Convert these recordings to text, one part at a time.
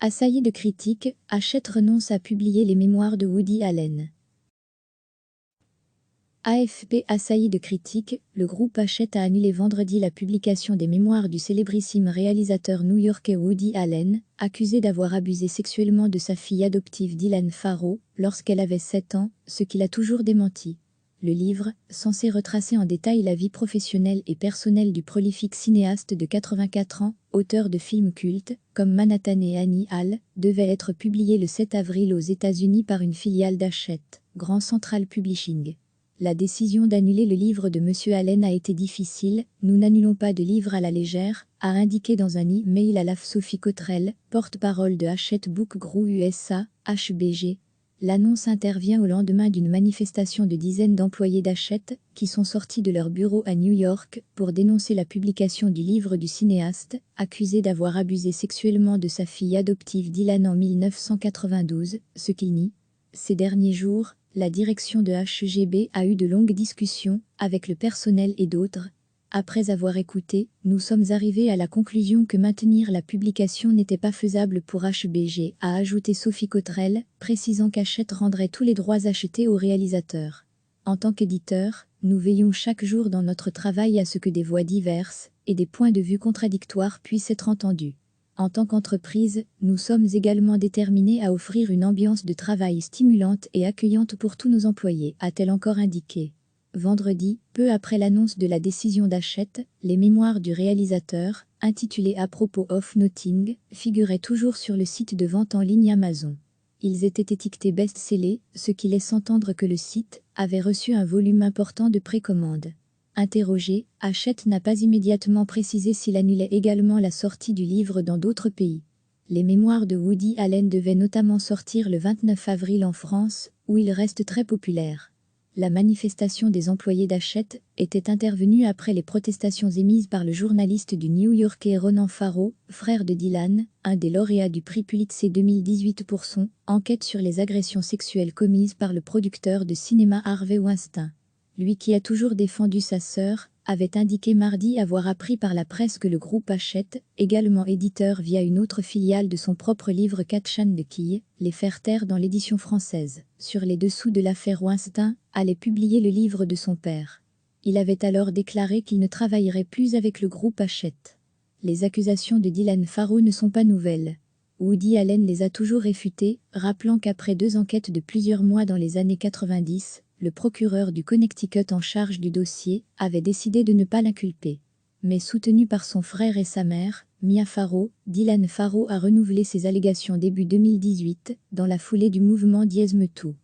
Assailli de critiques, Hachette renonce à publier les mémoires de Woody Allen. AFP assailli de critiques, le groupe Hachette a annulé vendredi la publication des mémoires du célébrissime réalisateur new-yorkais Woody Allen, accusé d'avoir abusé sexuellement de sa fille adoptive Dylan Farrow lorsqu'elle avait 7 ans, ce qu'il a toujours démenti. Le livre, censé retracer en détail la vie professionnelle et personnelle du prolifique cinéaste de 84 ans, auteur de films cultes, comme Manhattan et Annie Hall, devait être publié le 7 avril aux États-Unis par une filiale d'Hachette, Grand Central Publishing. La décision d'annuler le livre de Monsieur Allen a été difficile, nous n'annulons pas de livre à la légère, a indiqué dans un e-mail à la Sophie Cottrell, porte-parole de Hachette Book Group USA, HBG. L'annonce intervient au lendemain d'une manifestation de dizaines d'employés d'Hachette, qui sont sortis de leur bureau à New York pour dénoncer la publication du livre du cinéaste, accusé d'avoir abusé sexuellement de sa fille adoptive Dylan en 1992, ce qu'il nie. Ces derniers jours, la direction de HGB a eu de longues discussions avec le personnel et d'autres. Après avoir écouté, nous sommes arrivés à la conclusion que maintenir la publication n'était pas faisable pour HBG, a ajouté Sophie Cottrell, précisant qu'Hachette rendrait tous les droits achetés au réalisateur. En tant qu'éditeur, nous veillons chaque jour dans notre travail à ce que des voix diverses et des points de vue contradictoires puissent être entendus. En tant qu'entreprise, nous sommes également déterminés à offrir une ambiance de travail stimulante et accueillante pour tous nos employés, a-t-elle encore indiqué. Vendredi, peu après l'annonce de la décision d'Hachette, les mémoires du réalisateur, intitulées À propos of Nothing, figuraient toujours sur le site de vente en ligne Amazon. Ils étaient étiquetés best-sellers, ce qui laisse entendre que le site avait reçu un volume important de précommandes. Interrogé, Hachette n'a pas immédiatement précisé s'il annulait également la sortie du livre dans d'autres pays. Les mémoires de Woody Allen devaient notamment sortir le 29 avril en France, où il reste très populaire. La manifestation des employés d'Hachette était intervenue après les protestations émises par le journaliste du New-Yorkais Ronan Farrow, frère de Dylan, un des lauréats du prix Pulitzer 2018 pour son « Enquête sur les agressions sexuelles commises par le producteur de cinéma Harvey Weinstein ». Lui qui a toujours défendu sa sœur, avait indiqué mardi avoir appris par la presse que le groupe Hachette, également éditeur via une autre filiale de son propre livre Catch and Kill, les faire taire dans l'édition française, sur les dessous de l'affaire Weinstein, allait publier le livre de son père. Il avait alors déclaré qu'il ne travaillerait plus avec le groupe Hachette. Les accusations de Dylan Farrow ne sont pas nouvelles. Woody Allen les a toujours réfutées, rappelant qu'après 2 enquêtes de plusieurs mois dans les années 90, le procureur du Connecticut en charge du dossier avait décidé de ne pas l'inculper. Mais soutenu par son frère et sa mère, Mia Farrow, Dylan Farrow a renouvelé ses allégations début 2018, dans la foulée du mouvement Diez Me Too.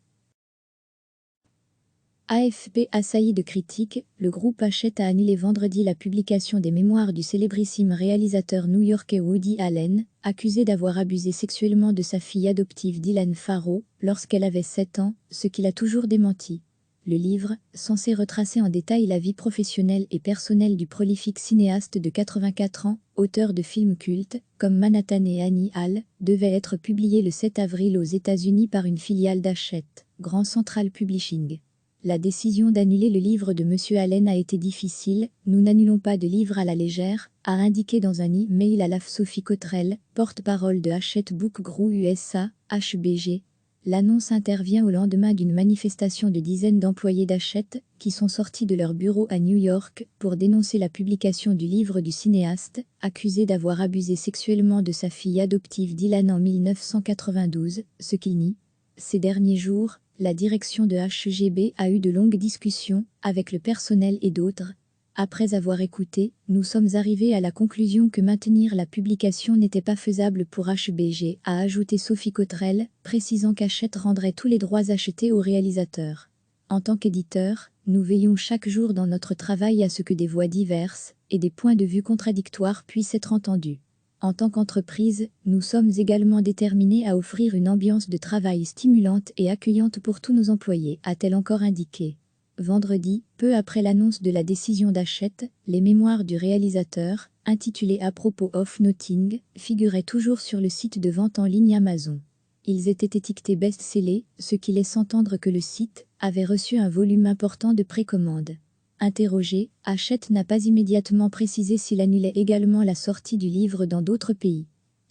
AFP assailli de critiques, le groupe Hachette a annulé vendredi la publication des mémoires du célébrissime réalisateur new-yorkais Woody Allen, accusé d'avoir abusé sexuellement de sa fille adoptive Dylan Farrow lorsqu'elle avait 7 ans, ce qu'il a toujours démenti. Le livre, censé retracer en détail la vie professionnelle et personnelle du prolifique cinéaste de 84 ans, auteur de films cultes, comme Manhattan et Annie Hall, devait être publié le 7 avril aux États-Unis par une filiale d'Hachette, Grand Central Publishing. La décision d'annuler le livre de Monsieur Allen a été difficile, nous n'annulons pas de livre à la légère, a indiqué dans un e-mail à la Sophie Cottrell, porte-parole de Hachette Book Group USA, HBG. L'annonce intervient au lendemain d'une manifestation de dizaines d'employés d'Hachette, qui sont sortis de leur bureau à New York pour dénoncer la publication du livre du cinéaste, accusé d'avoir abusé sexuellement de sa fille adoptive Dylan en 1992, ce qu'il nie. Ces derniers jours, la direction de HGB a eu de longues discussions avec le personnel et d'autres. Après avoir écouté, nous sommes arrivés à la conclusion que maintenir la publication n'était pas faisable pour HBG, a ajouté Sophie Cottrell, précisant qu'Hachette rendrait tous les droits achetés au réalisateur. En tant qu'éditeur, nous veillons chaque jour dans notre travail à ce que des voix diverses et des points de vue contradictoires puissent être entendus. En tant qu'entreprise, nous sommes également déterminés à offrir une ambiance de travail stimulante et accueillante pour tous nos employés, a-t-elle encore indiqué. Vendredi, peu après l'annonce de la décision d'Hachette, les mémoires du réalisateur, intitulées À propos of Nothing, figuraient toujours sur le site de vente en ligne Amazon. Ils étaient étiquetés best-sellers, ce qui laisse entendre que le site avait reçu un volume important de précommandes. Interrogé, Hachette n'a pas immédiatement précisé s'il annulait également la sortie du livre dans d'autres pays.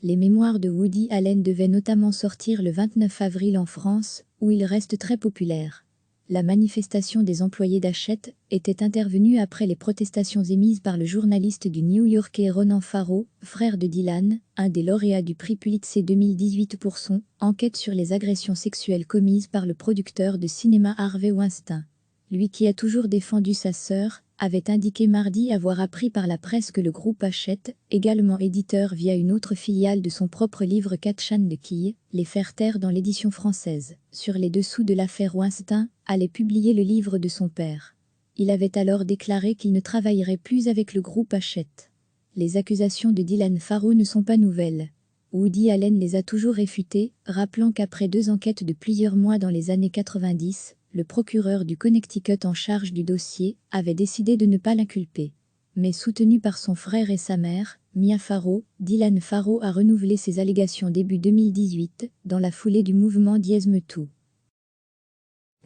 Les mémoires de Woody Allen devaient notamment sortir le 29 avril en France, où il reste très populaire. La manifestation des employés d'Hachette était intervenue après les protestations émises par le journaliste du New-Yorkais Ronan Farrow, frère de Dylan, un des lauréats du prix Pulitzer 2018 pour son « Enquête sur les agressions sexuelles commises par le producteur de cinéma Harvey Weinstein ». Lui qui a toujours défendu sa sœur, avait indiqué mardi avoir appris par la presse que le groupe Hachette, également éditeur via une autre filiale de son propre livre Catchan de Quille, les faire taire dans l'édition française, sur les dessous de l'affaire Weinstein, allait publier le livre de son père. Il avait alors déclaré qu'il ne travaillerait plus avec le groupe Hachette. Les accusations de Dylan Farrow ne sont pas nouvelles. Woody Allen les a toujours réfutées, rappelant qu'après 2 enquêtes de plusieurs mois dans les années 90, le procureur du Connecticut en charge du dossier avait décidé de ne pas l'inculper. Mais soutenu par son frère et sa mère, Mia Farrow, Dylan Farrow a renouvelé ses allégations début 2018, dans la foulée du mouvement Diez Me Too.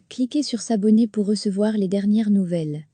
Cliquez sur s'abonner pour recevoir les dernières nouvelles.